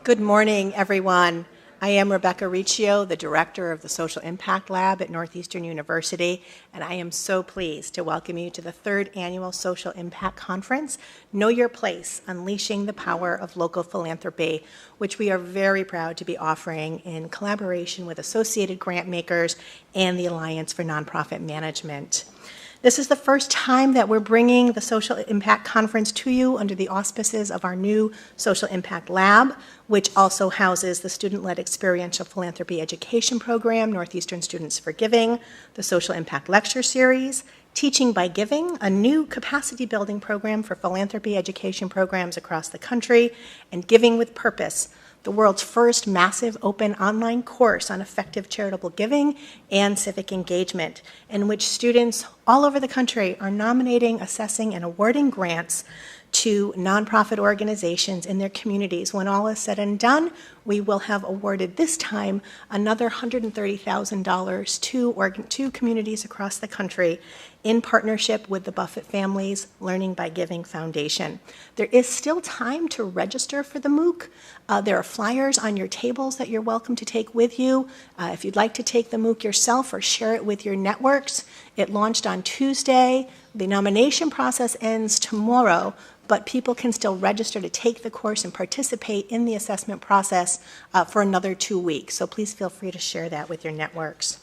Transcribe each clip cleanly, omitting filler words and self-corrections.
Good morning, everyone. I am Rebecca Riccio, the director of the Social Impact Lab at Northeastern University, and I am so pleased to welcome you to the third annual Social Impact Conference, Know Your Place, Unleashing the Power of Local Philanthropy, which we are very proud to be offering in collaboration with Associated Grantmakers and the Alliance for Nonprofit Management. This is the first time that we're bringing the Social Impact Conference to you under the auspices of our new Social Impact Lab, which also houses the Student-Led Experiential Philanthropy Education Program, Northeastern Students for Giving, the Social Impact Lecture Series, Teaching by Giving, a new capacity building program for philanthropy education programs across the country, and Giving with Purpose, the world's first massive open online course on effective charitable giving and civic engagement, in which students all over the country are nominating, assessing, and awarding grants to nonprofit organizations in their communities. When all is said and done, we will have awarded this time another $130,000 to communities across the country in partnership with the Buffett Family's Learning by Giving Foundation. There is still time to register for the MOOC. There are flyers on your tables that you're welcome to take with you. If you'd like to take the MOOC yourself or share it with your networks, it launched on Tuesday. The nomination process ends tomorrow, but people can still register to take the course and participate in the assessment process for another 2 weeks. So please feel free to share that with your networks.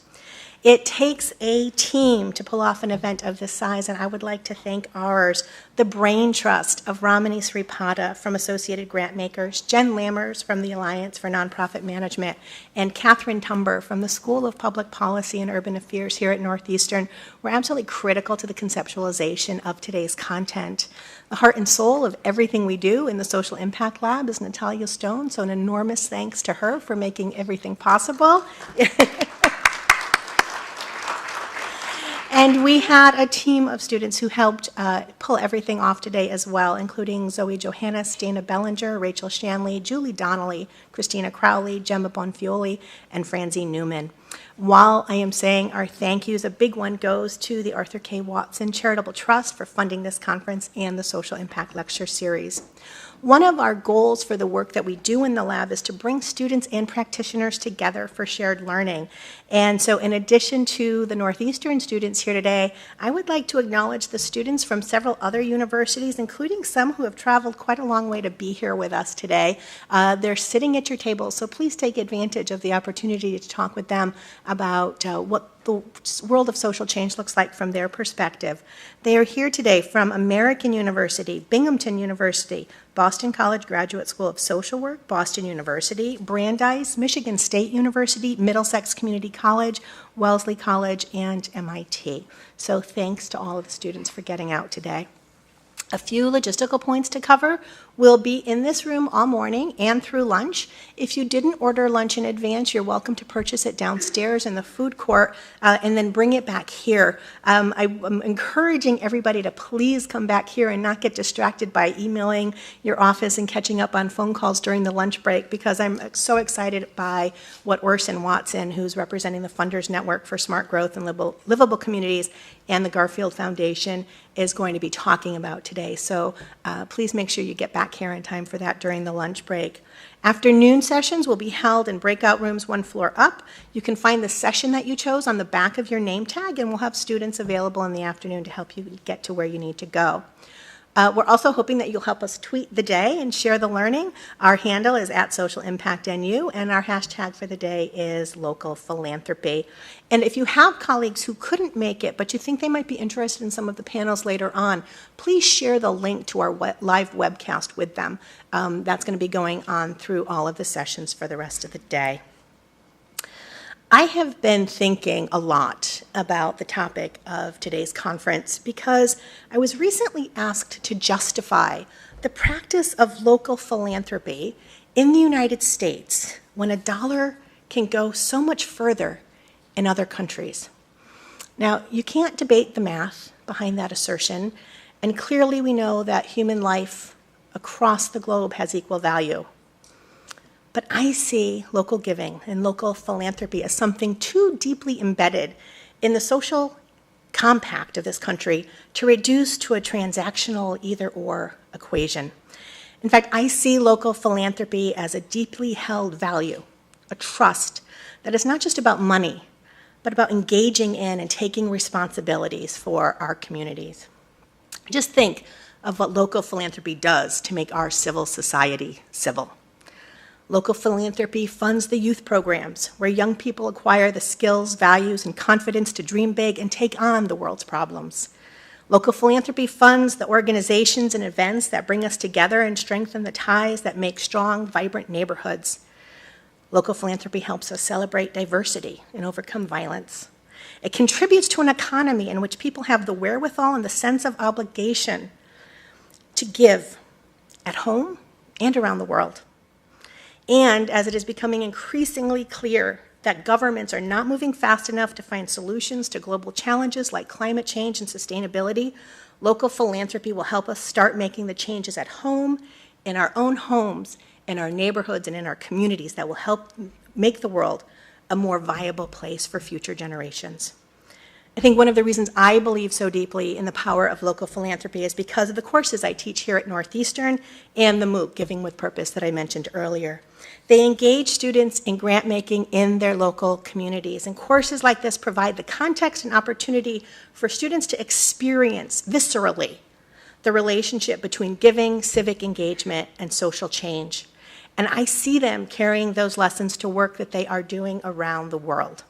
It takes a team to pull off an event of this size, and I would like to thank ours, the Brain Trust of Ramani Sripada from Associated Grantmakers, Jen Lammers from the Alliance for Nonprofit Management, and Catherine Tumber from the School of Public Policy and Urban Affairs here at Northeastern were absolutely critical to the conceptualization of today's content. The heart and soul of everything we do in the Social Impact Lab is Natalia Stone, so an enormous thanks to her for making everything possible. And we had a team of students who helped pull everything off today as well, including Zoe Johannes, Dana Bellinger, Rachel Shanley, Julie Donnelly, Christina Crowley, Gemma Bonfioli, and Franzi Newman. While I am saying our thank yous, a big one goes to the Arthur K. Watson Charitable Trust for funding this conference and the Social Impact Lecture Series. One of our goals for the work that we do in the lab is to bring students and practitioners together for shared learning. And so in addition to the Northeastern students here today, I would like to acknowledge the students from several other universities, including some who have traveled quite a long way to be here with us today. They're sitting at your tables, so please take advantage of the opportunity to talk with them about what the world of social change looks like from their perspective. They are here today from American University, Binghamton University, Boston College Graduate School of Social Work, Boston University, Brandeis, Michigan State University, Middlesex Community College, Wellesley College, and MIT. So thanks to all of the students for getting out today. A few logistical points to cover. We'll be in this room all morning and through lunch. If you didn't order lunch in advance, you're welcome to purchase it downstairs in the food court and then bring it back here. I'm encouraging everybody to please come back here and not get distracted by emailing your office and catching up on phone calls during the lunch break, because I'm so excited by what Orson Watson, who's representing the Funders Network for Smart Growth and Livable Communities, and the Garfield Foundation is going to be talking about today. So please make sure you get back here in time for that during the lunch break. Afternoon sessions will be held in breakout rooms one floor up. You can find the session that you chose on the back of your name tag, and we'll have students available in the afternoon to help you get to where you need to go. We're also hoping that you'll help us tweet the day and share the learning. Our handle is @SocialImpactNU, and our hashtag for the day is Local Philanthropy. And if you have colleagues who couldn't make it, but you think they might be interested in some of the panels later on, please share the link to our live webcast with them. That's going to be going on through all of the sessions for the rest of the day. I have been thinking a lot about the topic of today's conference because I was recently asked to justify the practice of local philanthropy in the United States when a dollar can go so much further in other countries. Now, you can't debate the math behind that assertion, and clearly we know that human life across the globe has equal value. But I see local giving and local philanthropy as something too deeply embedded in the social compact of this country to reduce to a transactional either-or equation. In fact, I see local philanthropy as a deeply held value, a trust that is not just about money, but about engaging in and taking responsibilities for our communities. Just think of what local philanthropy does to make our civil society civil. Local philanthropy funds the youth programs where young people acquire the skills, values, and confidence to dream big and take on the world's problems. Local philanthropy funds the organizations and events that bring us together and strengthen the ties that make strong, vibrant neighborhoods. Local philanthropy helps us celebrate diversity and overcome violence. It contributes to an economy in which people have the wherewithal and the sense of obligation to give at home and around the world. And as it is becoming increasingly clear that governments are not moving fast enough to find solutions to global challenges like climate change and sustainability, local philanthropy will help us start making the changes at home, in our own homes, in our neighborhoods, and in our communities that will help make the world a more viable place for future generations. I think one of the reasons I believe so deeply in the power of local philanthropy is because of the courses I teach here at Northeastern and the MOOC, Giving with Purpose, that I mentioned earlier. They engage students in grant making in their local communities, and courses like this provide the context and opportunity for students to experience viscerally the relationship between giving, civic engagement, and social change. And I see them carrying those lessons to work that they are doing around the world.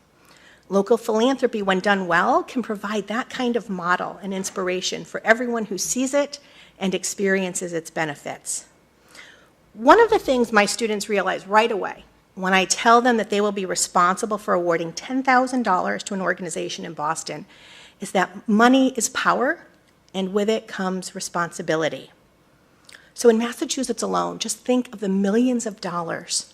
Local philanthropy, when done well, can provide that kind of model and inspiration for everyone who sees it and experiences its benefits. One of the things my students realize right away when I tell them that they will be responsible for awarding $10,000 to an organization in Boston is that money is power, and with it comes responsibility. So in Massachusetts alone, just think of the millions of dollars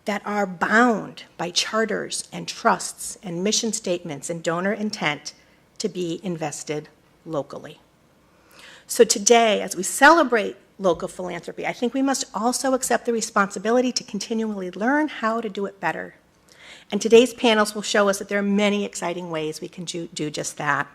that are bound by charters and trusts and mission statements and donor intent to be invested locally. So today, as we celebrate local philanthropy, I think we must also accept the responsibility to continually learn how to do it better. And today's panels will show us that there are many exciting ways we can do just that.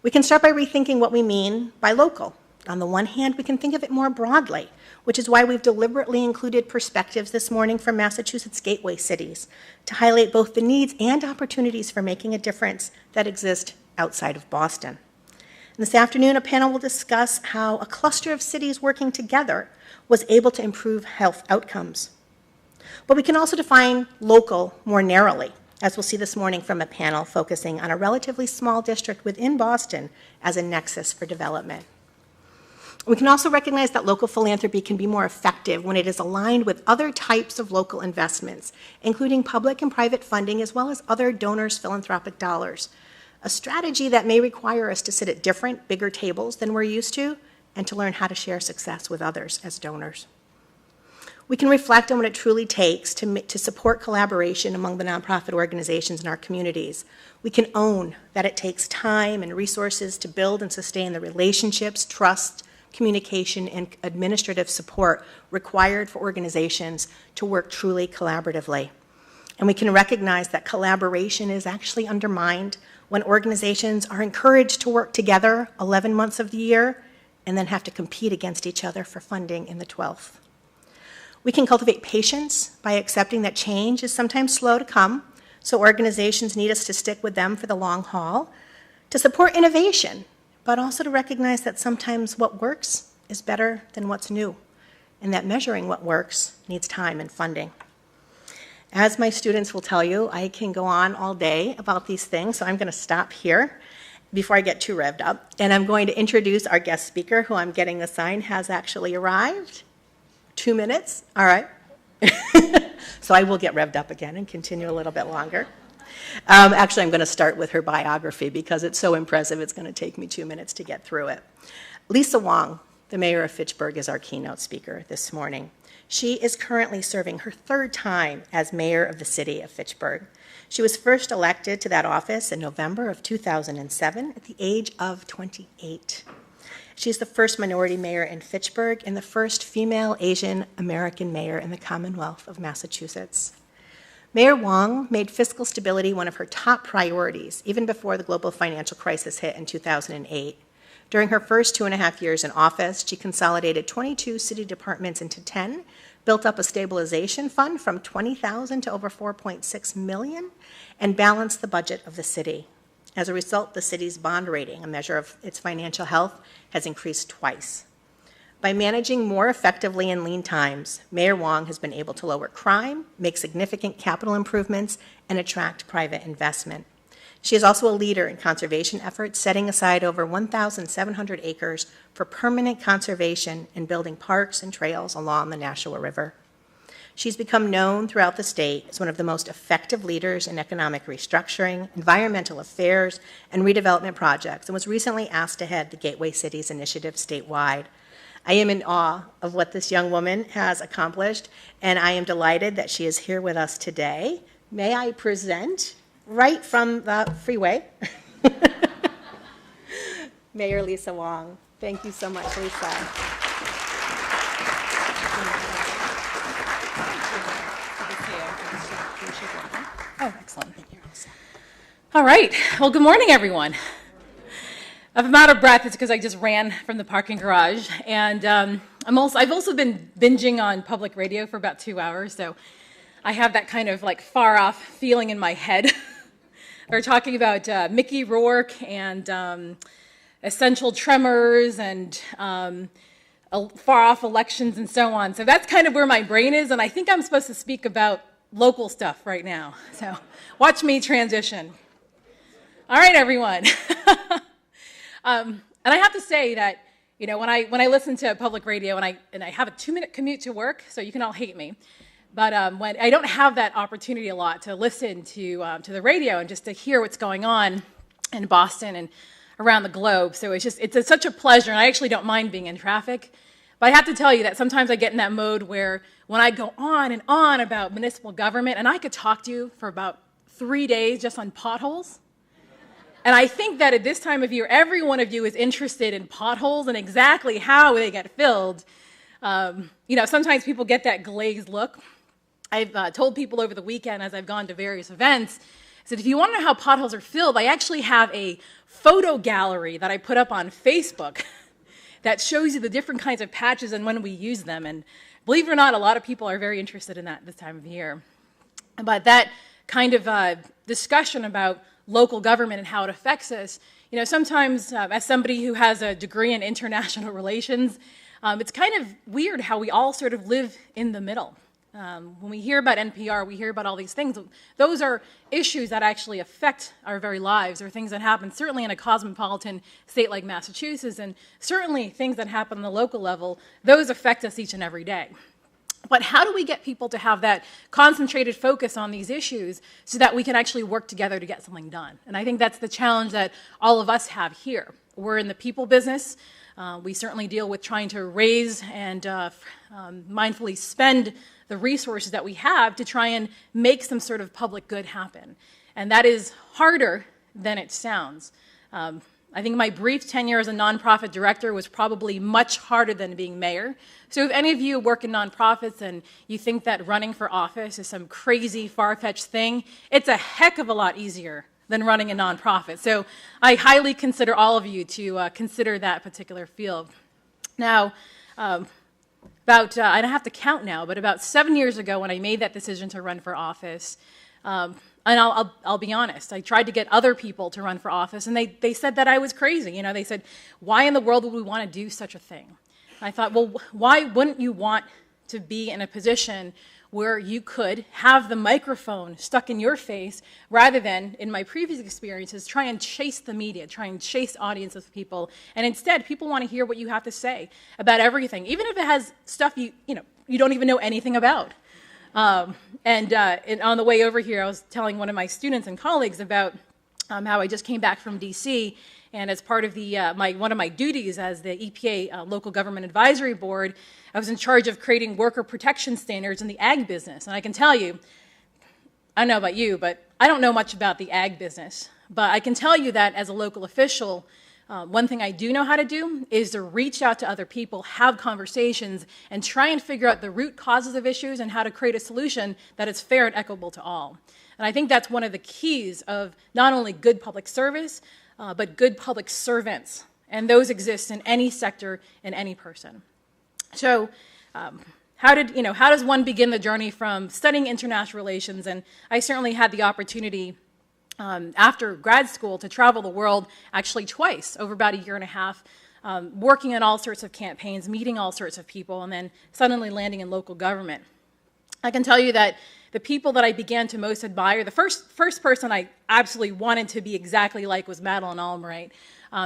We can start by rethinking what we mean by local. On the one hand, we can think of it more broadly, which is why we've deliberately included perspectives this morning from Massachusetts gateway cities to highlight both the needs and opportunities for making a difference that exist outside of Boston. And this afternoon, a panel will discuss how a cluster of cities working together was able to improve health outcomes. But we can also define local more narrowly, as we'll see this morning from a panel focusing on a relatively small district within Boston as a nexus for development. We can also recognize that local philanthropy can be more effective when it is aligned with other types of local investments, including public and private funding, as well as other donors' philanthropic dollars. A strategy that may require us to sit at different, bigger tables than we're used to, and to learn how to share success with others as donors. We can reflect on what it truly takes to support collaboration among the nonprofit organizations in our communities. We can own that it takes time and resources to build and sustain the relationships, trust, communication, and administrative support required for organizations to work truly collaboratively. And we can recognize that collaboration is actually undermined when organizations are encouraged to work together 11 months of the year and then have to compete against each other for funding in the 12th. We can cultivate patience by accepting that change is sometimes slow to come, so organizations need us to stick with them for the long haul, to support innovation, but also to recognize that sometimes what works is better than what's new, and that measuring what works needs time and funding. As my students will tell you, I can go on all day about these things, so I'm going to stop here before I get too revved up, and I'm going to introduce our guest speaker, who I'm getting the sign has actually arrived. 2 minutes, all right. So I will get revved up again and continue a little bit longer. Actually, I'm going to start with her biography because it's so impressive, it's going to take me 2 minutes to get through it. Lisa Wong, the mayor of Fitchburg, is our keynote speaker this morning. She is currently serving her third time as mayor of the city of Fitchburg. She was first elected to that office in November of 2007 at the age of 28. She's the first minority mayor in Fitchburg and the first female Asian American mayor in the Commonwealth of Massachusetts. Mayor Wong made fiscal stability one of her top priorities, even before the global financial crisis hit in 2008. During her first 2.5 years in office, she consolidated 22 city departments into 10, built up a stabilization fund from $20,000 to over $4.6 million, and balanced the budget of the city. As a result, the city's bond rating, a measure of its financial health, has increased twice. By managing more effectively in lean times, Mayor Wong has been able to lower crime, make significant capital improvements, and attract private investment. She is also a leader in conservation efforts, setting aside over 1,700 acres for permanent conservation and building parks and trails along the Nashua River. She's become known throughout the state as one of the most effective leaders in economic restructuring, environmental affairs, and redevelopment projects, and was recently asked to head the Gateway Cities Initiative statewide. I am in awe of what this young woman has accomplished, and I am delighted that she is here with us today. May I present, right from the freeway, Mayor Lisa Wong. Thank you so much, Lisa. Oh, excellent. All right. Well, good morning, everyone. If I'm out of breath, it's because I just ran from the parking garage. And I've also been binging on public radio for about 2 hours, so I have that kind of like far off feeling in my head. We're talking about Mickey Rourke and essential tremors and far off elections and so on. So that's kind of where my brain is, and I think I'm supposed to speak about local stuff right now. So watch me transition. All right, everyone. And I have to say that, you know, when I listen to public radio and I have a 2-minute commute to work, so you can all hate me, but when I don't have that opportunity a lot to listen to the radio and just to hear what's going on in Boston and around the globe. So it's such a pleasure, and I actually don't mind being in traffic. But I have to tell you that sometimes I get in that mode where when I go on and on about municipal government, and I could talk to you for about 3 days just on potholes. And I think that at this time of year, every one of you is interested in potholes and exactly how they get filled. Sometimes people get that glazed look. I've told people over the weekend as I've gone to various events, I said, if you want to know how potholes are filled, I actually have a photo gallery that I put up on Facebook that shows you the different kinds of patches and when we use them. And believe it or not, a lot of people are very interested in that this time of year. But that kind of discussion about local government and how it affects us, you know, sometimes as somebody who has a degree in international relations, it's kind of weird how we all sort of live in the middle. When we hear about NPR, we hear about all these things. Those are issues that actually affect our very lives, or things that happen certainly in a cosmopolitan state like Massachusetts, and certainly things that happen on the local level. Those affect us each and every day. But how do we get people to have that concentrated focus on these issues so that we can actually work together to get something done? And I think that's the challenge that all of us have here. We're in the people business. We certainly deal with trying to raise and mindfully spend the resources that we have to try and make some sort of public good happen. And that is harder than it sounds. I think my brief tenure as a nonprofit director was probably much harder than being mayor. So if any of you work in nonprofits and you think that running for office is some crazy, far-fetched thing, it's a heck of a lot easier than running a nonprofit. So I highly consider all of you to consider that particular field. Now, I don't have to count now, but about 7 years ago when I made that decision to run for office, and I'll be honest, I tried to get other people to run for office, and they said that I was crazy. You know, they said, why in the world would we want to do such a thing? And I thought, well, why wouldn't you want to be in a position where you could have the microphone stuck in your face rather than, in my previous experiences, try and chase the media, try and chase audiences of people. And instead, people want to hear what you have to say about everything, even if it has stuff you don't even know anything about. And on the way over here, I was telling one of my students and colleagues about how I just came back from D.C., and as part of one of my duties as the EPA Local Government Advisory Board, I was in charge of creating worker protection standards in the ag business. And I can tell you, I don't know about you, but I don't know much about the ag business. But I can tell you that as a local official, one thing I do know how to do is to reach out to other people, have conversations, and try and figure out the root causes of issues and how to create a solution that is fair and equitable to all. And I think that's one of the keys of not only good public service, but good public servants and those exist in any sector, in any person. So how does one begin the journey from studying international relations? And I certainly had the opportunity after grad school to travel the world actually twice over about a year and a half, working on all sorts of campaigns, meeting all sorts of people, and then suddenly landing in local government. I can tell you that the people that I began to most admire, the first person I absolutely wanted to be exactly like was Madeleine Albright.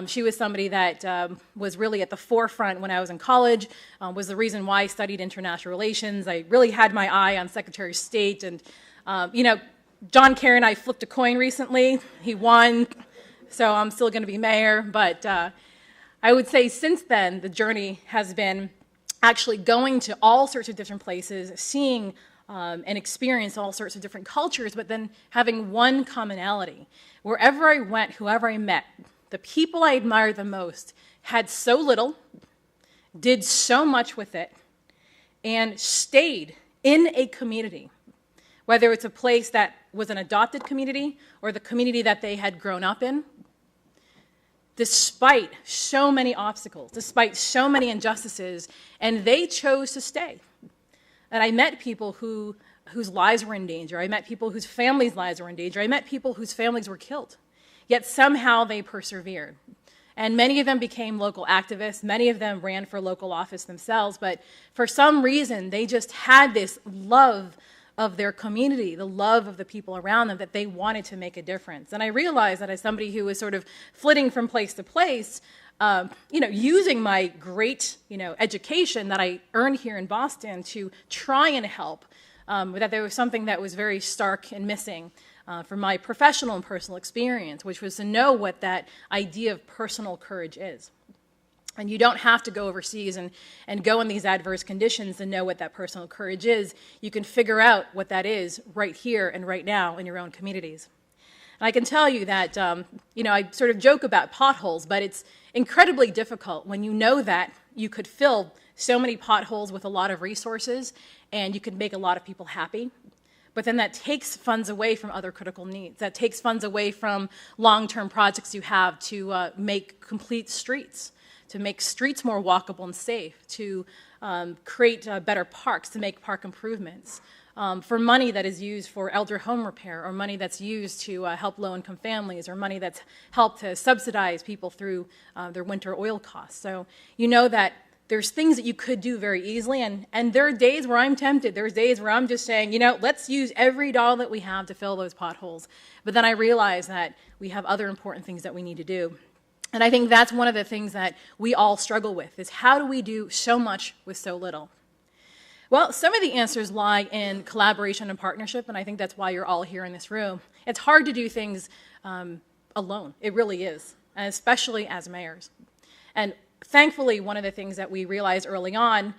She was somebody that was really at the forefront when I was in college, was the reason why I studied international relations. I really had my eye on Secretary of State, and John Kerry and I flipped a coin recently. He won, so I'm still going to be mayor, but I would say since then the journey has been actually going to all sorts of different places, seeing and experience all sorts of different cultures, but then having one commonality. Wherever I went, whoever I met, the people I admired the most had so little, did so much with it, and stayed in a community, whether it's a place that was an adopted community or the community that they had grown up in, despite so many obstacles, despite so many injustices, and they chose to stay. And I met people whose lives were in danger. I met people whose families' lives were in danger. I met people whose families were killed. Yet somehow they persevered. And many of them became local activists. Many of them ran for local office themselves. But for some reason, they just had this love of their community, the love of the people around them, that they wanted to make a difference. And I realized that as somebody who was sort of flitting from place to place, using my great, education that I earned here in Boston to try and help, that there was something that was very stark and missing from my professional and personal experience, which was to know what that idea of personal courage is. And you don't have to go overseas and go in these adverse conditions to know what that personal courage is. You can figure out what that is right here and right now in your own communities. And I can tell you that, I sort of joke about potholes, but it's incredibly difficult when you know that you could fill so many potholes with a lot of resources and you could make a lot of people happy. But then that takes funds away from other critical needs. That takes funds away from long-term projects you have to make complete streets, to make streets more walkable and safe, to create better parks, to make park improvements, for money that is used for elder home repair, or money that's used to help low-income families, or money that's helped to subsidize people through their winter oil costs. So you know that there's things that you could do very easily, and there are days where I'm tempted. There's days where I'm just saying, let's use every dollar that we have to fill those potholes. But then I realize that we have other important things that we need to do. And I think that's one of the things that we all struggle with, is how do we do so much with so little? Well, some of the answers lie in collaboration and partnership, and I think that's why you're all here in this room. It's hard to do things alone. It really is, and especially as mayors. And thankfully, one of the things that we realized early on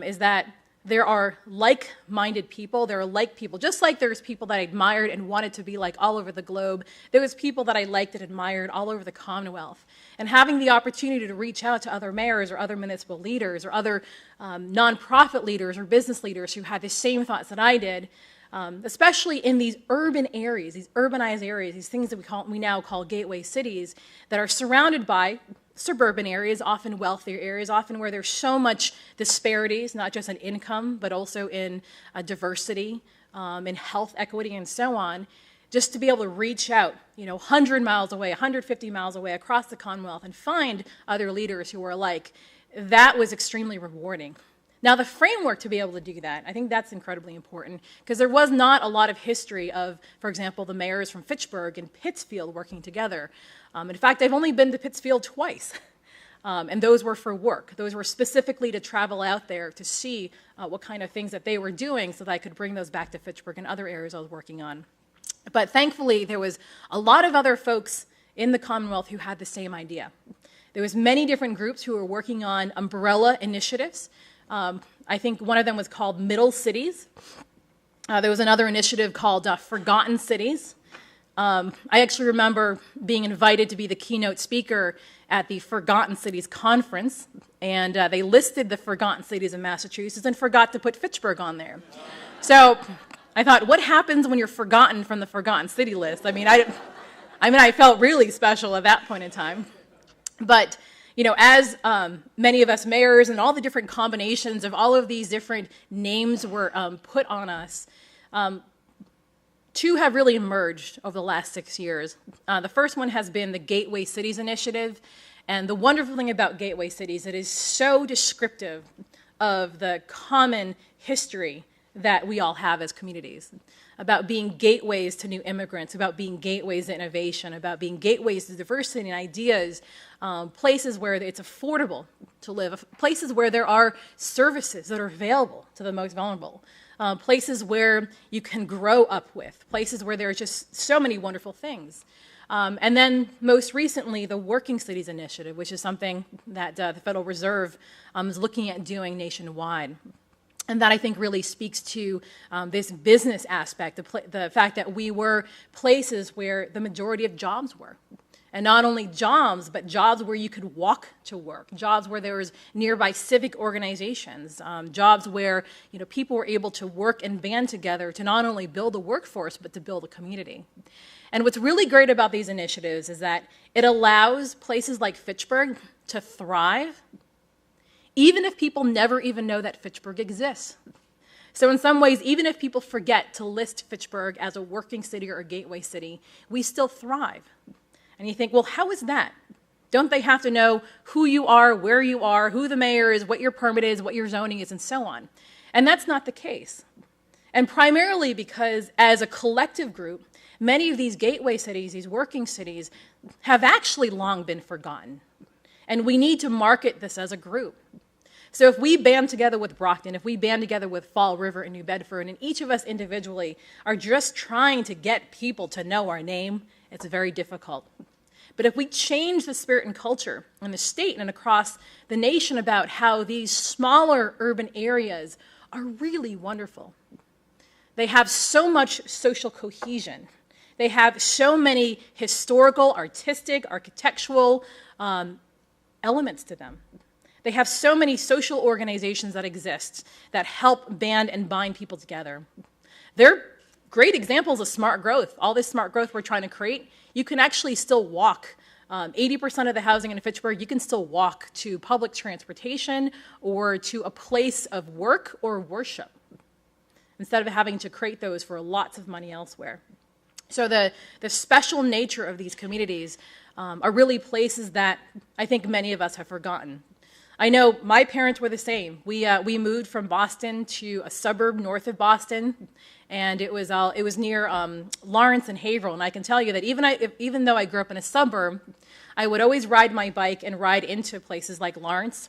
is that there are like-minded people. There are like people. Just like there's people that I admired and wanted to be like all over the globe, there was people that I liked and admired all over the Commonwealth. And having the opportunity to reach out to other mayors or other municipal leaders or other nonprofit leaders or business leaders who had the same thoughts that I did, especially in these urban areas, these urbanized areas, these things that we now call gateway cities that are surrounded by suburban areas, often wealthier areas, often where there's so much disparities, not just in income, but also in diversity, in health equity, and so on, just to be able to reach out, 100 miles away, 150 miles away across the Commonwealth and find other leaders who are alike, that was extremely rewarding. Now, the framework to be able to do that, I think that's incredibly important, because there was not a lot of history of, for example, the mayors from Fitchburg and Pittsfield working together. In fact, I've only been to Pittsfield twice, and those were for work. Those were specifically to travel out there to see what kind of things that they were doing so that I could bring those back to Fitchburg and other areas I was working on. But thankfully, there was a lot of other folks in the Commonwealth who had the same idea. There was many different groups who were working on umbrella initiatives. I think one of them was called Middle Cities. There was another initiative called Forgotten Cities. I actually remember being invited to be the keynote speaker at the Forgotten Cities Conference, and they listed the forgotten cities in Massachusetts and forgot to put Fitchburg on there. So I thought, what happens when you're forgotten from the forgotten city list? I felt really special at that point in time. But as many of us mayors and all the different combinations of all of these different names were put on us, two have really emerged over the last 6 years. The first one has been the Gateway Cities Initiative. And the wonderful thing about Gateway Cities, it is so descriptive of the common history that we all have as communities, about being gateways to new immigrants, about being gateways to innovation, about being gateways to diversity and ideas, places where it's affordable to live, places where there are services that are available to the most vulnerable, places where you can grow up with, places where there are just so many wonderful things. And then most recently, the Working Cities Initiative, which is something that the Federal Reserve is looking at doing nationwide. And that I think really speaks to this business aspect, the fact that we were places where the majority of jobs were. And not only jobs, but jobs where you could walk to work, jobs where there was nearby civic organizations, jobs where people were able to work and band together to not only build a workforce, but to build a community. And what's really great about these initiatives is that it allows places like Fitchburg to thrive, even if people never even know that Fitchburg exists. So in some ways, even if people forget to list Fitchburg as a working city or a gateway city, we still thrive. And you think, well, how is that? Don't they have to know who you are, where you are, who the mayor is, what your permit is, what your zoning is, and so on? And that's not the case. And primarily because as a collective group, many of these gateway cities, these working cities, have actually long been forgotten. And we need to market this as a group. So if we band together with Brockton, if we band together with Fall River and New Bedford, and each of us individually are just trying to get people to know our name, it's very difficult. But if we change the spirit and culture in the state and across the nation about how these smaller urban areas are really wonderful, they have so much social cohesion. They have so many historical, artistic, architectural elements to them. They have so many social organizations that exist that help band and bind people together. They're great examples of smart growth. All this smart growth we're trying to create, you can actually still walk. 80% of the housing in Fitchburg, you can still walk to public transportation or to a place of work or worship, instead of having to create those for lots of money elsewhere. So the special nature of these communities are really places that I think many of us have forgotten. I know my parents were the same. We moved from Boston to a suburb north of Boston, and it was near Lawrence and Haverhill. And I can tell you that even though I grew up in a suburb, I would always ride my bike and ride into places like Lawrence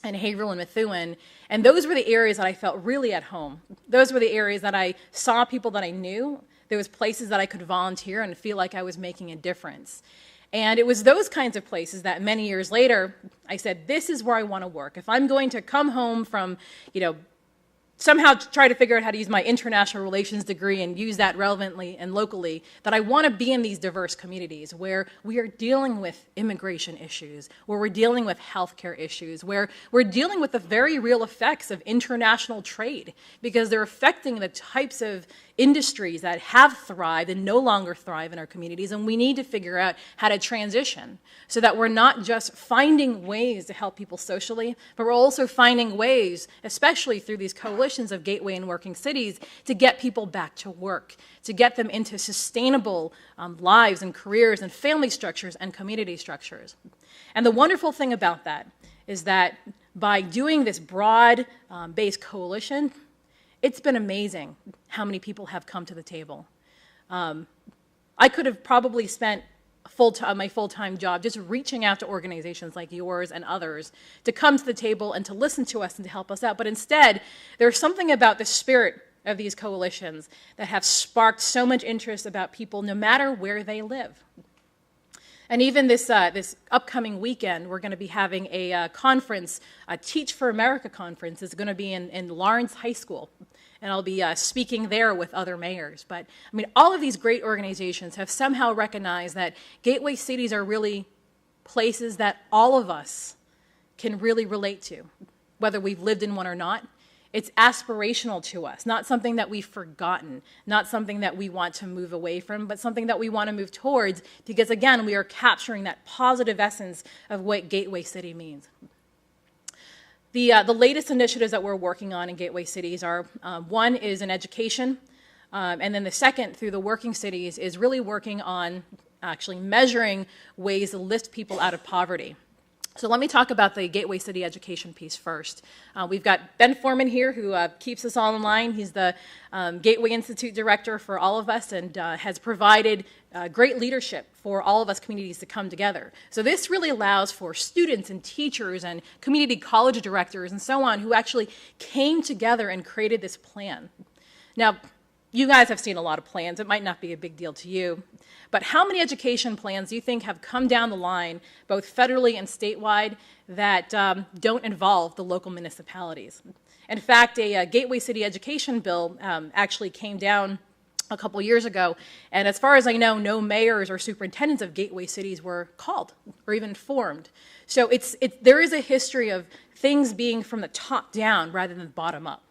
and Haverhill and Methuen, and those were the areas that I felt really at home. Those were the areas that I saw people that I knew. There was places that I could volunteer and feel like I was making a difference. And it was those kinds of places that many years later, I said, this is where I want to work. If I'm going to come home from, somehow try to figure out how to use my international relations degree and use that relevantly and locally, that I want to be in these diverse communities where we are dealing with immigration issues, where we're dealing with healthcare issues, where we're dealing with the very real effects of international trade, because they're affecting the types of industries that have thrived and no longer thrive in our communities, and we need to figure out how to transition so that we're not just finding ways to help people socially, but we're also finding ways, especially through these coalitions of gateway and working cities, to get people back to work, to get them into sustainable lives and careers and family structures and community structures. And the wonderful thing about that is that by doing this broad-based coalition, it's been amazing how many people have come to the table. I could have probably spent my full-time job just reaching out to organizations like yours and others to come to the table and to listen to us and to help us out. But instead, there's something about the spirit of these coalitions that have sparked so much interest about people no matter where they live. And even this upcoming weekend, we're going to be having a conference, a Teach for America conference. It's going to be in Lawrence High School. And I'll be speaking there with other mayors. But, I mean, all of these great organizations have somehow recognized that gateway cities are really places that all of us can really relate to, whether we've lived in one or not. It's aspirational to us, not something that we've forgotten, not something that we want to move away from, but something that we want to move towards because, again, we are capturing that positive essence of what Gateway City means. The latest initiatives that we're working on in Gateway Cities are, one is in education, and then the second, through the working cities, is really working on actually measuring ways to lift people out of poverty. So let me talk about the Gateway City education piece first. We've got Ben Foreman here who keeps us all in line. He's the Gateway Institute director for all of us and has provided great leadership for all of us communities to come together. So this really allows for students and teachers and community college directors and so on who actually came together and created this plan. Now, you guys have seen a lot of plans. It might not be a big deal to you. But how many education plans do you think have come down the line, both federally and statewide, that don't involve the local municipalities? In fact, a Gateway City education bill actually came down a couple years ago, and as far as I know, no mayors or superintendents of gateway cities were called or even formed. So there is a history of things being from the top down rather than the bottom up.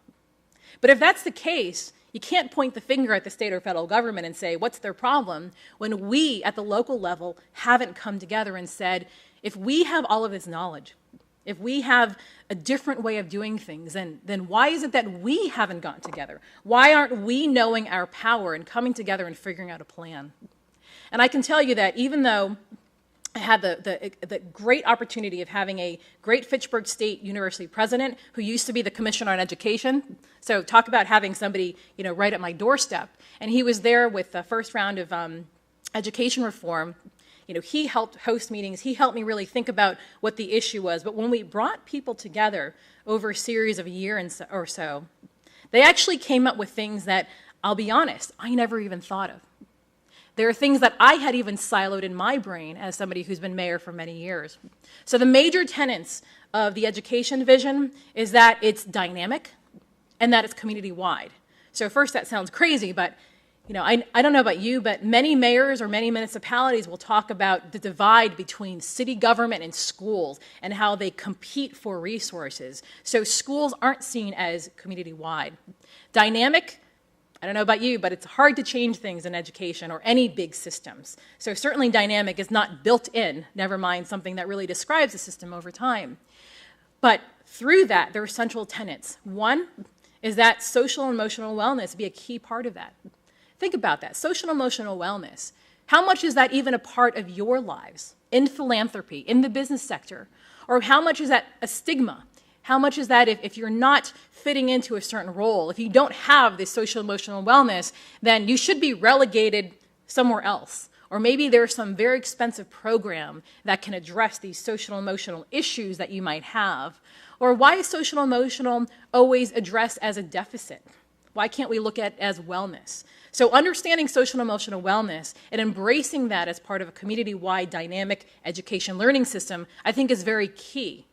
But if that's the case, you can't point the finger at the state or federal government and say, what's their problem, when we at the local level haven't come together and said, if we have all of this knowledge, if we have a different way of doing things, then why is it that we haven't gotten together? Why aren't we knowing our power and coming together and figuring out a plan? And I can tell you that even though I had the great opportunity of having a great Fitchburg State University president who used to be the commissioner on education. So talk about having somebody, right at my doorstep. And he was there with the first round of education reform. He helped host meetings. He helped me really think about what the issue was. But when we brought people together over a series of a year or so, they actually came up with things that, I'll be honest, I never even thought of. There are things that I had even siloed in my brain as somebody who's been mayor for many years. So the major tenets of the education vision is that it's dynamic and that it's community-wide. So first, that sounds crazy, but I don't know about you, but many mayors or many municipalities will talk about the divide between city government and schools and how they compete for resources. So schools aren't seen as community-wide. Dynamic, I don't know about you, but it's hard to change things in education or any big systems. So certainly dynamic is not built in, never mind something that really describes the system over time. But through that, there are central tenets. One is that social and emotional wellness be a key part of that. Think about that, social and emotional wellness. How much is that even a part of your lives, in philanthropy, in the business sector? Or how much is that a stigma? How much is that if you're not fitting into a certain role, if you don't have this social emotional wellness, then you should be relegated somewhere else. Or maybe there's some very expensive program that can address these social emotional issues that you might have. Or why is social emotional always addressed as a deficit? Why can't we look at it as wellness? So understanding social and emotional wellness and embracing that as part of a community-wide dynamic education learning system, I think is very key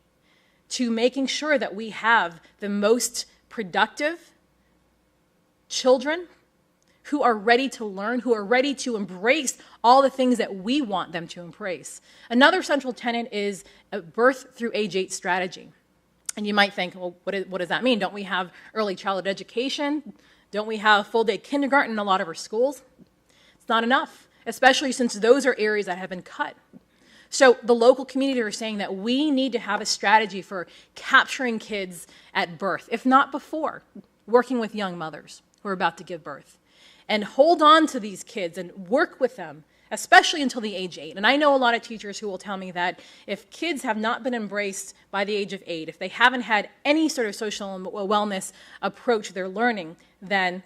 to making sure that we have the most productive children who are ready to learn, who are ready to embrace all the things that we want them to embrace. Another central tenet is a birth through age 8 strategy. And you might think, well, what does that mean? Don't we have early childhood education? Don't we have full-day kindergarten in a lot of our schools? It's not enough, especially since those are areas that have been cut. So the local community are saying that we need to have a strategy for capturing kids at birth, if not before, working with young mothers who are about to give birth. And hold on to these kids and work with them, especially until the age 8. And I know a lot of teachers who will tell me that if kids have not been embraced by the age of 8, if they haven't had any sort of social wellness approach to their learning, then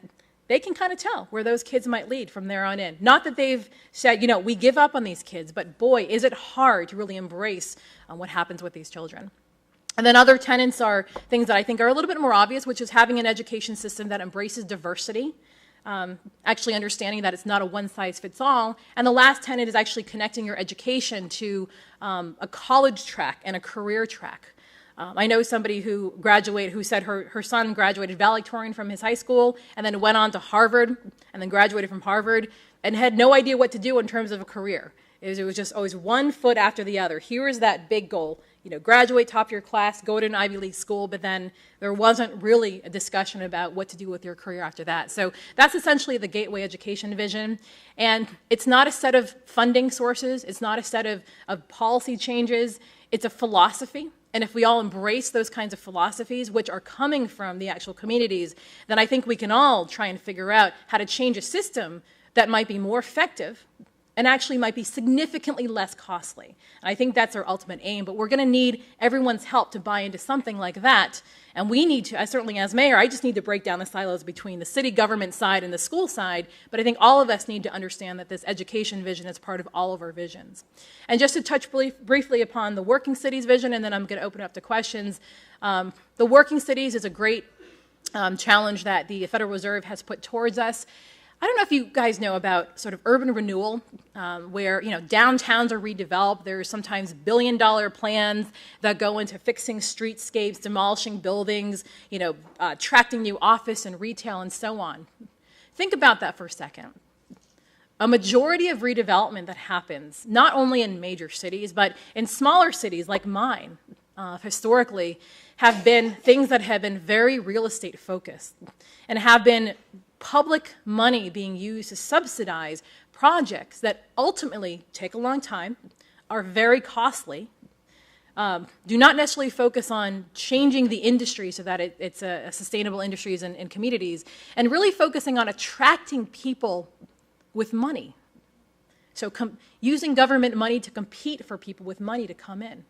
they can kind of tell where those kids might lead from there on in. Not that they've said, we give up on these kids, but boy, is it hard to really embrace what happens with these children. And then other tenets are things that I think are a little bit more obvious, which is having an education system that embraces diversity, actually understanding that it's not a one-size-fits-all. And the last tenet is actually connecting your education to a college track and a career track. I know somebody who said her son graduated valedictorian from his high school and then went on to Harvard and then graduated from Harvard and had no idea what to do in terms of a career. It was just always one foot after the other. Here is that big goal. graduate top of your class, go to an Ivy League school, but then there wasn't really a discussion about what to do with your career after that. So that's essentially the Gateway Education vision. And it's not a set of funding sources. It's not a set of policy changes. It's a philosophy. And if we all embrace those kinds of philosophies, which are coming from the actual communities, then I think we can all try and figure out how to change a system that might be more effective and actually might be significantly less costly. And I think that's our ultimate aim, but we're going to need everyone's help to buy into something like that. And we need to, certainly as mayor, I just need to break down the silos between the city government side and the school side, but I think all of us need to understand that this education vision is part of all of our visions. And just to touch briefly upon the Working Cities vision, and then I'm going to open it up to questions. The Working Cities is a great challenge that the Federal Reserve has put towards us. I don't know if you guys know about sort of urban renewal, where downtowns are redeveloped. There's sometimes billion-dollar plans that go into fixing streetscapes, demolishing buildings, attracting new office and retail, and so on. Think about that for a second. A majority of redevelopment that happens, not only in major cities, but in smaller cities like mine, historically, have been things that have been very real estate focused and have been public money being used to subsidize projects that ultimately take a long time, are very costly, do not necessarily focus on changing the industry so that it's a sustainable industries and communities, and really focusing on attracting people with money. So using government money to compete for people with money to come in.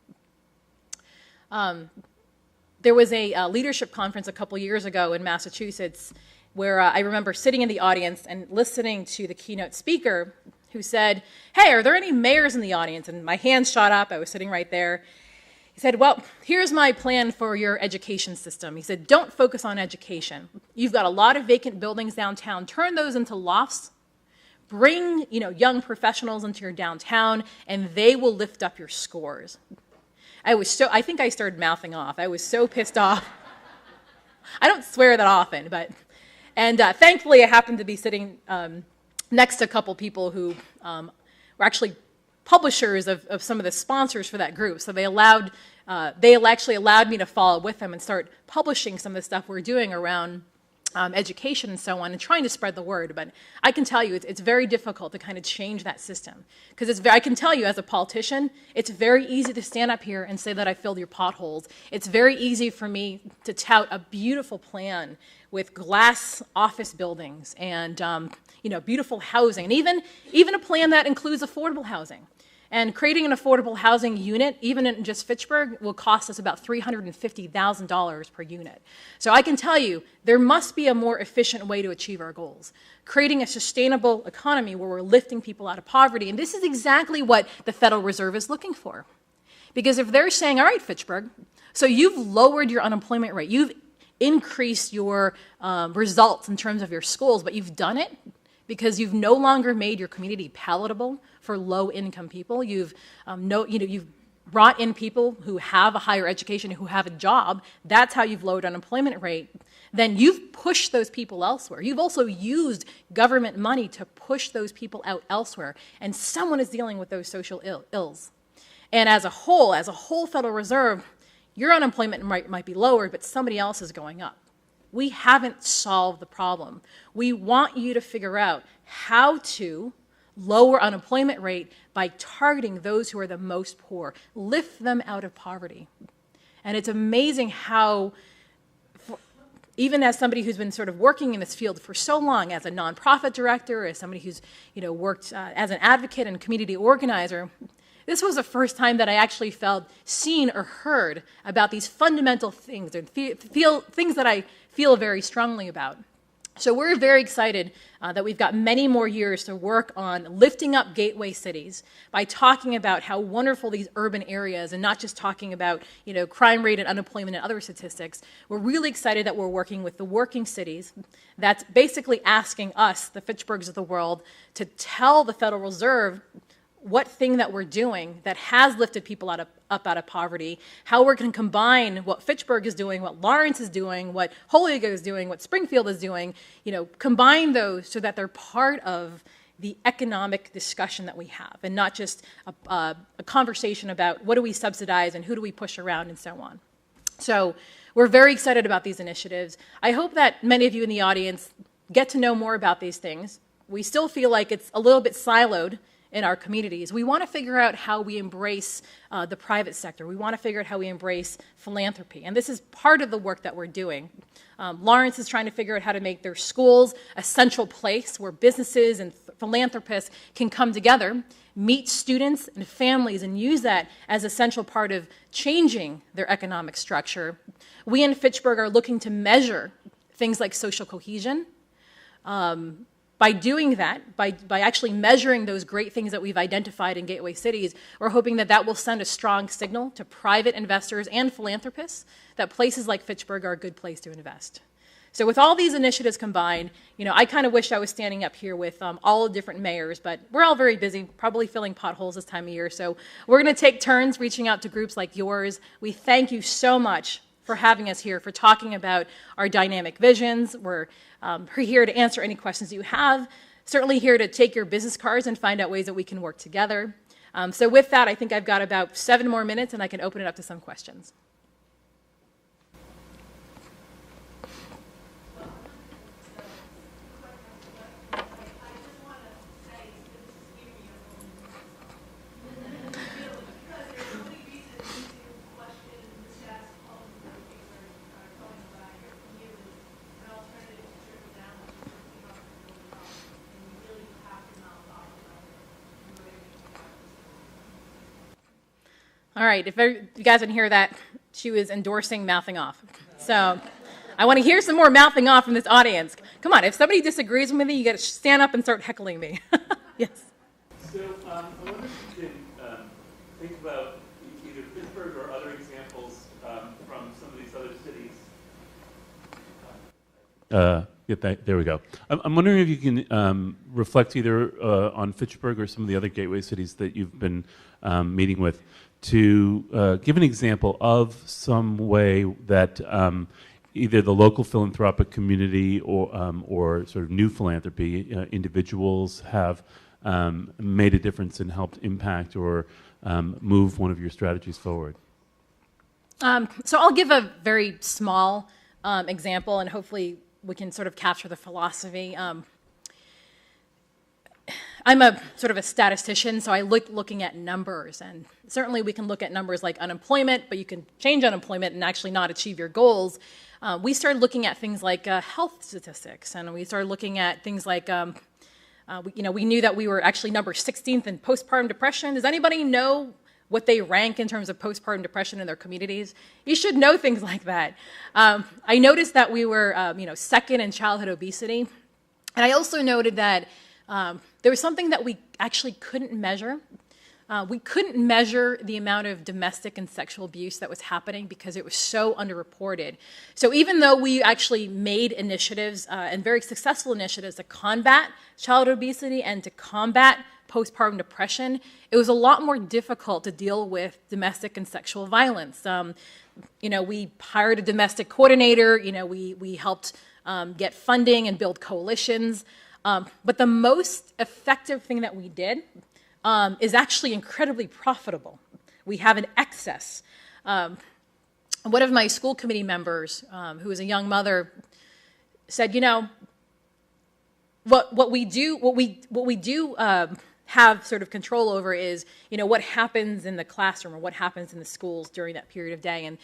There was a leadership conference a couple years ago in Massachusetts where I remember sitting in the audience and listening to the keynote speaker who said, "Hey, are there any mayors in the audience?" And my hand shot up. I was sitting right there. He said, "Well, here's my plan for your education system." He said, "Don't focus on education. You've got a lot of vacant buildings downtown. Turn those into lofts. Bring, young professionals into your downtown, and they will lift up your scores." I think I started mouthing off. I was so pissed off. I don't swear that often, and thankfully I happened to be sitting next to a couple people who were actually publishers of some of the sponsors for that group. So they actually allowed me to follow with them and start publishing some of the stuff we're doing around education and so on, and trying to spread the word. But I can tell you it's very difficult to kind of change that system, because I can tell you as a politician, it's very easy to stand up here and say that I filled your potholes. It's very easy for me to tout a beautiful plan with glass office buildings and beautiful housing, and even a plan that includes affordable housing. And creating an affordable housing unit, even in just Fitchburg, will cost us about $350,000 per unit. So I can tell you, there must be a more efficient way to achieve our goals. Creating a sustainable economy where we're lifting people out of poverty. And this is exactly what the Federal Reserve is looking for. Because if they're saying, all right, Fitchburg, so you've lowered your unemployment rate, you've increased your results in terms of your schools, but you've done it because you've no longer made your community palatable for low-income people. You've brought in people who have a higher education, who have a job. That's how you've lowered unemployment rate. Then you've pushed those people elsewhere. You've also used government money to push those people out elsewhere, and someone is dealing with those social ills. And as a whole Federal Reserve, your unemployment might be lower, but somebody else is going up. We haven't solved the problem. We want you to figure out how to lower unemployment rate by targeting those who are the most poor, lift them out of poverty. And it's amazing how, even as somebody who's been sort of working in this field for so long, as a nonprofit director, as somebody who's worked as an advocate and community organizer, this was the first time that I actually felt seen or heard about these fundamental things, and things that I feel very strongly about. So we're very excited that we've got many more years to work on lifting up gateway cities by talking about how wonderful these urban areas, and not just talking about crime rate and unemployment and other statistics. We're really excited that we're working with the working cities. That's basically asking us, the Fitchburgs of the world, to tell the Federal Reserve what thing that we're doing that has lifted people up out of poverty, how we're going to combine what Fitchburg is doing, what Lawrence is doing, what Holyoke is doing, what Springfield is doing, combine those so that they're part of the economic discussion that we have, and not just a conversation about what do we subsidize and who do we push around and so on. So we're very excited about these initiatives. I hope that many of you in the audience get to know more about these things. We still feel like it's a little bit siloed in our communities. We want to figure out how we embrace the private sector. We want to figure out how we embrace philanthropy. And this is part of the work that we're doing. Lawrence is trying to figure out how to make their schools a central place where businesses and philanthropists can come together, meet students and families, and use that as a central part of changing their economic structure. We in Fitchburg are looking to measure things like social cohesion. By doing that, by actually measuring those great things that we've identified in gateway cities, we're hoping that that will send a strong signal to private investors and philanthropists that places like Fitchburg are a good place to invest. So with all these initiatives combined, I kind of wish I was standing up here with all the different mayors, but we're all very busy, probably filling potholes this time of year. So we're going to take turns reaching out to groups like yours. We thank you so much for having us here, for talking about our dynamic visions. We're here to answer any questions you have. Certainly here to take your business cards and find out ways that we can work together. So with that, I think I've got about 7 more minutes, and I can open it up to some questions. All right, if you guys didn't hear that, she was endorsing mouthing off. So I want to hear some more mouthing off from this audience. Come on, if somebody disagrees with me, you got to stand up and start heckling me. Yes? So I wonder if you can think about either Pittsburgh or other examples from some of these other cities. There we go. I'm wondering if you can reflect either on Fitchburg or some of the other gateway cities that you've been meeting with to give an example of some way that either the local philanthropic community or sort of new philanthropy individuals have made a difference and helped impact or move one of your strategies forward. So I'll give a very small example, and hopefully we can sort of capture the philosophy. I'm a sort of a statistician, so I looking at numbers, and certainly we can look at numbers like unemployment, but you can change unemployment and actually not achieve your goals. We started looking at things like health statistics, and we started looking at things like, we knew that we were actually number 16th in postpartum depression. Does anybody know what they rank in terms of postpartum depression in their communities? You should know things like that. I noticed that we were, second in childhood obesity, and I also noted that there was something that we actually couldn't measure. We couldn't measure the amount of domestic and sexual abuse that was happening because it was so underreported. So even though we actually made initiatives and very successful initiatives to combat child obesity and to combat postpartum depression, it was a lot more difficult to deal with domestic and sexual violence. We hired a domestic coordinator. We helped get funding and build coalitions. But the most effective thing that we did is actually incredibly profitable. We have an excess. One of my school committee members, who is a young mother, said, what we do have sort of control over is, what happens in the classroom or what happens in the schools during that period of day. And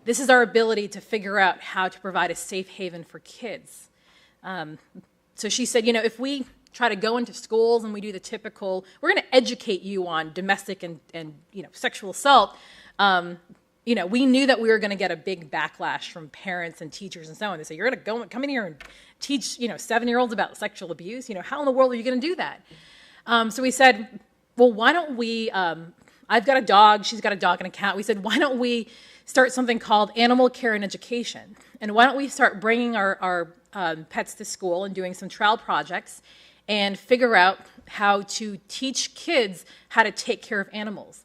this is our ability to figure out how to provide a safe haven for kids. So she said, if we try to go into schools and we do the typical, we're going to educate you on domestic and sexual assault, we knew that we were going to get a big backlash from parents and teachers and so on. They say, you're going to come in here and teach 7-year-olds about sexual abuse? How in the world are you going to do that? So we said, well, why don't we, I've got a dog, she's got a dog and a cat. We said, why don't we start something called animal care and education? And why don't we start bringing our pets to school and doing some trial projects and figure out how to teach kids how to take care of animals.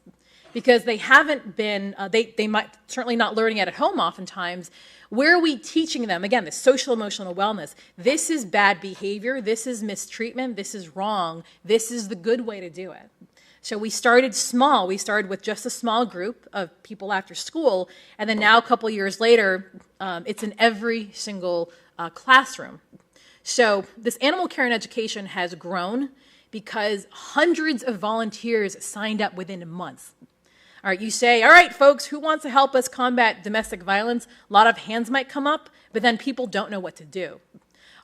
because they haven't been, they might certainly not learning it at home oftentimes. Where are we teaching them? Again, the social emotional wellness. This is bad behavior. This is mistreatment. This is wrong. This is the good way to do it. So we started small. We started with just a small group of people after school, and then now a couple years later, it's in every single classroom. So this animal care and education has grown because hundreds of volunteers signed up within months. All right, you say, all right, folks, who wants to help us combat domestic violence? A lot of hands might come up, but then people don't know what to do.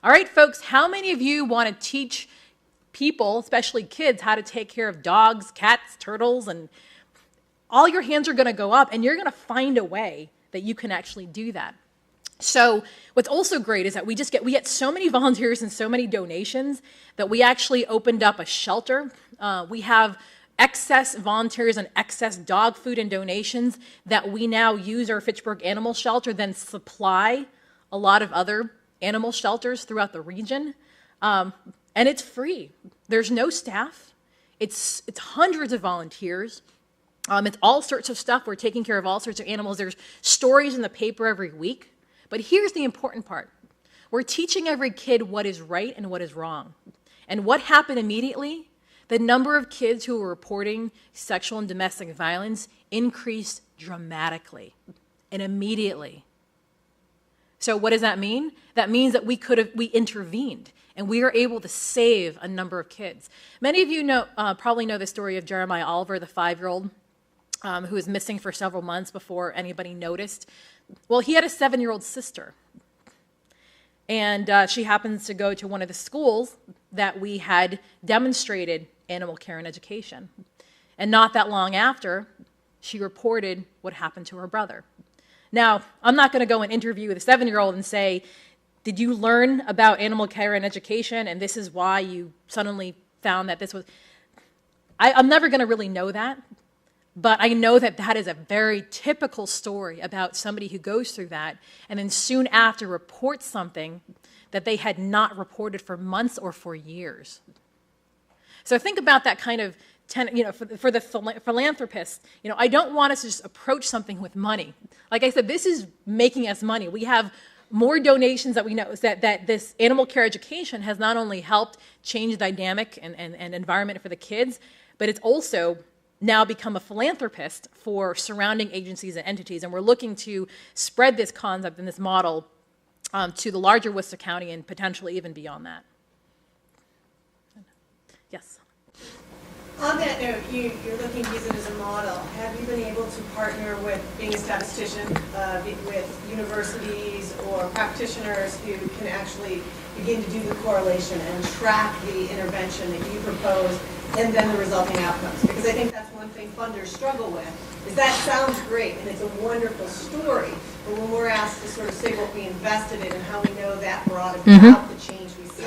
All right, folks, how many of you want to teach people, especially kids, how to take care of dogs, cats, turtles, and all your hands are going to go up, and you're going to find a way that you can actually do that. So what's also great is that we get so many volunteers and so many donations that we actually opened up a shelter. We have excess volunteers and excess dog food and donations that we now use our Fitchburg Animal Shelter, then supply a lot of other animal shelters throughout the region. And it's free. There's no staff. It's hundreds of volunteers. It's all sorts of stuff. We're taking care of all sorts of animals. There's stories in the paper every week. But here's the important part. We're teaching every kid what is right and what is wrong. And what happened immediately? The number of kids who were reporting sexual and domestic violence increased dramatically and immediately. So what does that mean? That means that we intervened. And we are able to save a number of kids. Many of you probably know the story of Jeremiah Oliver, the 5-year-old, who was missing for several months before anybody noticed. Well, he had a 7-year-old sister. And she happens to go to one of the schools that we had demonstrated animal care and education. And not that long after, she reported what happened to her brother. Now, I'm not going to go and interview the 7-year-old and say, did you learn about animal care and education, and this is why you suddenly found that this was... I'm never going to really know that, but I know that that is a very typical story about somebody who goes through that, and then soon after reports something that they had not reported for months or for years. So think about that kind of, for the philanthropist, I don't want us to just approach something with money. Like I said, this is making us money. We have more donations that we know that this animal care education has not only helped change the dynamic and environment for the kids, but it's also now become a philanthropist for surrounding agencies and entities. And we're looking to spread this concept and this model to the larger Worcester County and potentially even beyond that. Yes? On that note, you're looking to use it as a model. Have you been able to partner with, being a statistician, with universities or practitioners who can actually begin to do the correlation and track the intervention that you propose and then the resulting outcomes? Because I think that's one thing funders struggle with, is that sounds great and it's a wonderful story, but when we're asked to sort of say what we invested in and how we know that brought about the change we see,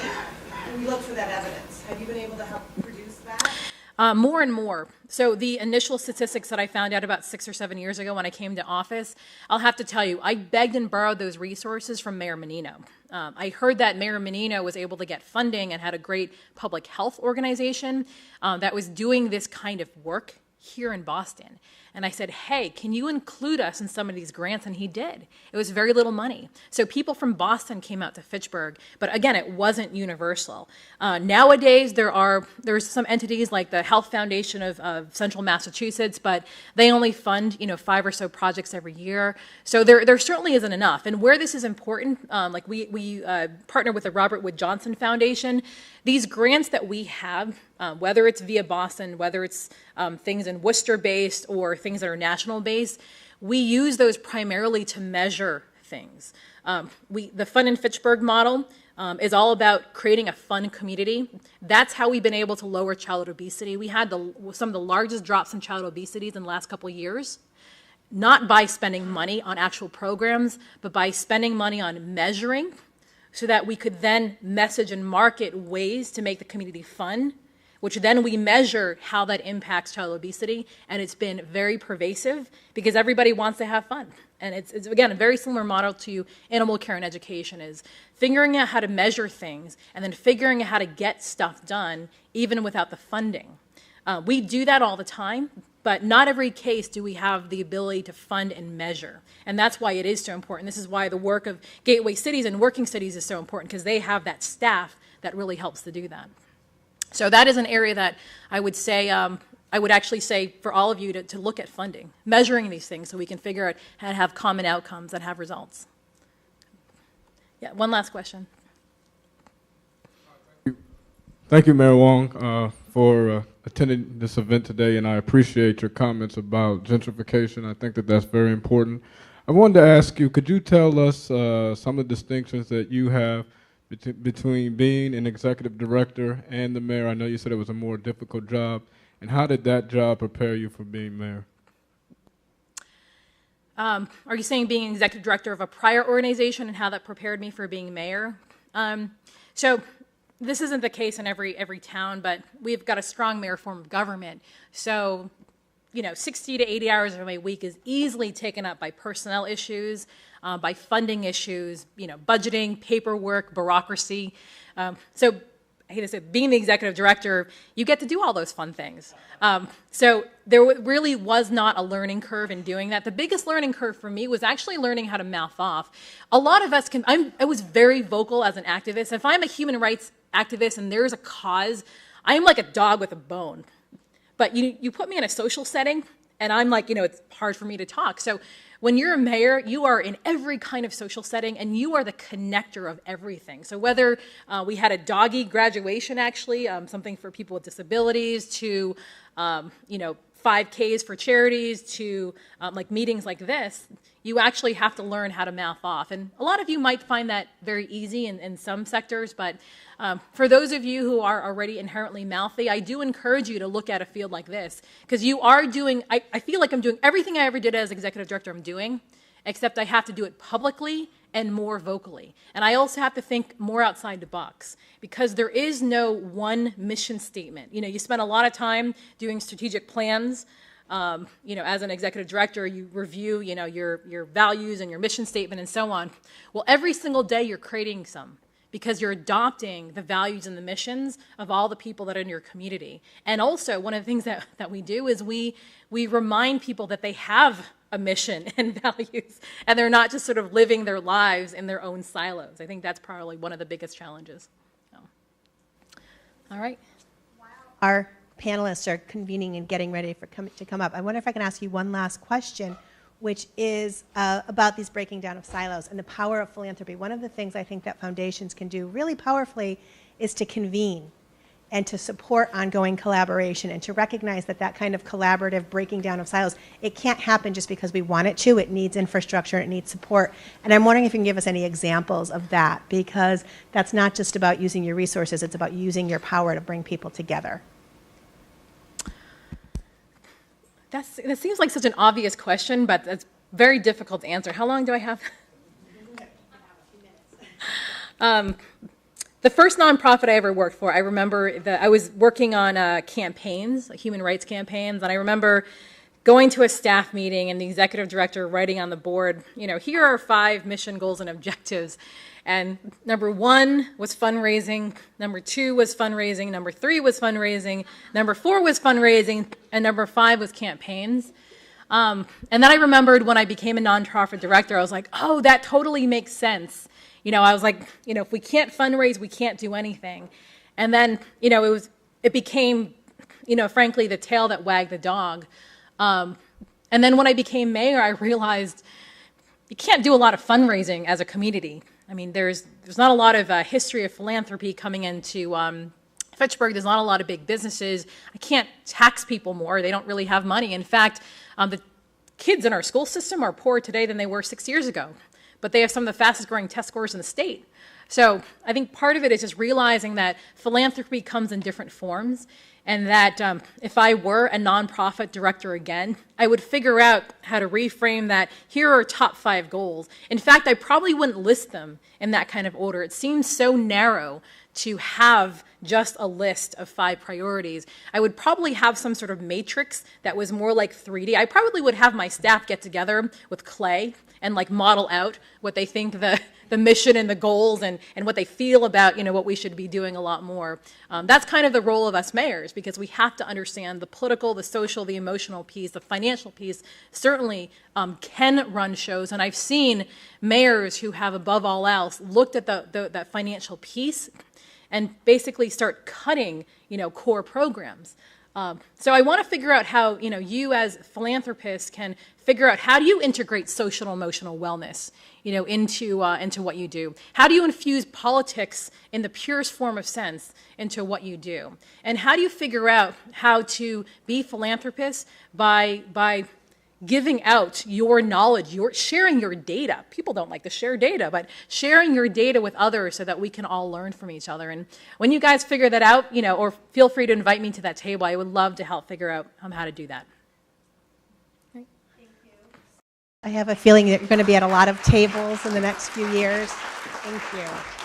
we look for that evidence. Have you been able to help produce that? More and more. So the initial statistics that I found out about 6 or 7 years ago when I came to office, I'll have to tell you, I begged and borrowed those resources from Mayor Menino. I heard that Mayor Menino was able to get funding and had a great public health organization that was doing this kind of work here in Boston. And I said, hey, can you include us in some of these grants? And he did. It was very little money. So people from Boston came out to Fitchburg, but again, it wasn't universal. Nowadays, there's some entities like the Health Foundation of Central Massachusetts, but they only fund 5 or so projects every year. So there certainly isn't enough. And where this is important, like we partner with the Robert Wood Johnson Foundation. These grants that we have, whether it's via Boston, whether it's things in Worcester-based or things that are national-based, we use those primarily to measure things. The Fun in Fitchburg model is all about creating a fun community. That's how we've been able to lower childhood obesity. We had some of the largest drops in childhood obesity in the last couple of years, not by spending money on actual programs, but by spending money on measuring so that we could then message and market ways to make the community fun, which then we measure how that impacts child obesity, and it's been very pervasive because everybody wants to have fun. And it's again, a very similar model to animal care and education is figuring out how to measure things and then figuring out how to get stuff done even without the funding. We do that all the time, But not every case do we have the ability to fund and measure. And that's why it is so important. This is why the work of gateway cities and working cities is so important, because they have that staff that really helps to do that. So that is an area that I would say, I would actually say for all of you to look at funding, measuring these things so we can figure out how to have common outcomes that have results. Yeah, one last question. Thank you, Mayor Wong, for attending this event today, and I appreciate your comments about gentrification. I think that that's very important. I wanted to ask you, could you tell us some of the distinctions that you have between being an executive director and the mayor? I know you said it was a more difficult job, and how did that job prepare you for being mayor? Are you saying being executive director of a prior organization and how that prepared me for being mayor? So this isn't the case in every town, but we've got a strong mayor form of government. So, 60 to 80 hours of my week is easily taken up by personnel issues, by funding issues, budgeting, paperwork, bureaucracy. So I hate to say, being the executive director, you get to do all those fun things. So there really was not a learning curve in doing that. The biggest learning curve for me was actually learning how to mouth off. A lot of us I was very vocal as an activist. If I'm a human rights activist and there's a cause, I am like a dog with a bone. But you put me in a social setting, and I'm like, it's hard for me to talk. So when you're a mayor, you are in every kind of social setting, and you are the connector of everything. So whether we had a doggy graduation, actually, something for people with disabilities, to 5Ks for charities, to like meetings like this, you actually have to learn how to mouth off. And a lot of you might find that very easy in some sectors, but for those of you who are already inherently mouthy, I do encourage you to look at a field like this, because you are doing, I feel like I'm doing everything I ever did as executive director I'm doing, except I have to do it publicly and more vocally. And I also have to think more outside the box, because there is no one mission statement. You spend a lot of time doing strategic plans. As an executive director, you review, your values and your mission statement and so on. Well, every single day you're creating some, because you're adopting the values and the missions of all the people that are in your community. And also, one of the things that we do is we remind people that they have a mission and values, and they're not just sort of living their lives in their own silos. I think that's probably one of the biggest challenges. So. All right. Our panelists are convening and getting ready to come up. I wonder if I can ask you one last question, which is about these breaking down of silos and the power of philanthropy. One of the things I think that foundations can do really powerfully is to convene and to support ongoing collaboration and to recognize that kind of collaborative breaking down of silos, it can't happen just because we want it to. It needs infrastructure, it needs support. And I'm wondering if you can give us any examples of that, because that's not just about using your resources, it's about using your power to bring people together. That seems like such an obvious question, but it's very difficult to answer. How long do I have? The first nonprofit I ever worked for, I remember that I was working on campaigns, like human rights campaigns, and I remember going to a staff meeting and the executive director writing on the board, here are 5 mission goals and objectives. And number 1 was fundraising, number 2 was fundraising, number 3 was fundraising, number 4 was fundraising, and number 5 was campaigns. And then I remembered when I became a nonprofit director, I was like, oh, that totally makes sense. I was like, if we can't fundraise, we can't do anything. And then, it became, frankly, the tail that wagged the dog. And then when I became mayor, I realized you can't do a lot of fundraising as a community. I mean, there's not a lot of history of philanthropy coming into Fitchburg. There's not a lot of big businesses. I can't tax people more. They don't really have money. In fact, the kids in our school system are poorer today than they were 6 years ago. But they have some of the fastest growing test scores in the state. So I think part of it is just realizing that philanthropy comes in different forms, and that if I were a nonprofit director again, I would figure out how to reframe that. Here are top 5 goals. In fact, I probably wouldn't list them in that kind of order. It seems so narrow to have just a list of 5 priorities. I would probably have some sort of matrix that was more like 3D. I probably would have my staff get together with clay and like model out what they think the the mission and the goals and what they feel about, what we should be doing a lot more. That's kind of the role of us mayors, because we have to understand the political, the social, the emotional piece, the financial piece certainly can run shows. And I've seen mayors who have, above all else, looked at that financial piece and basically start cutting, core programs. So I want to figure out how, you as philanthropists can figure out how do you integrate social and emotional wellness, into what you do? How do you infuse politics in the purest form of sense into what you do? And how do you figure out how to be philanthropists by giving out your knowledge, sharing your data? People don't like to share data, but sharing your data with others so that we can all learn from each other. And when you guys figure that out, or feel free to invite me to that table, I would love to help figure out how to do that. Thank you. I have a feeling that you're going to be at a lot of tables in the next few years. Thank you.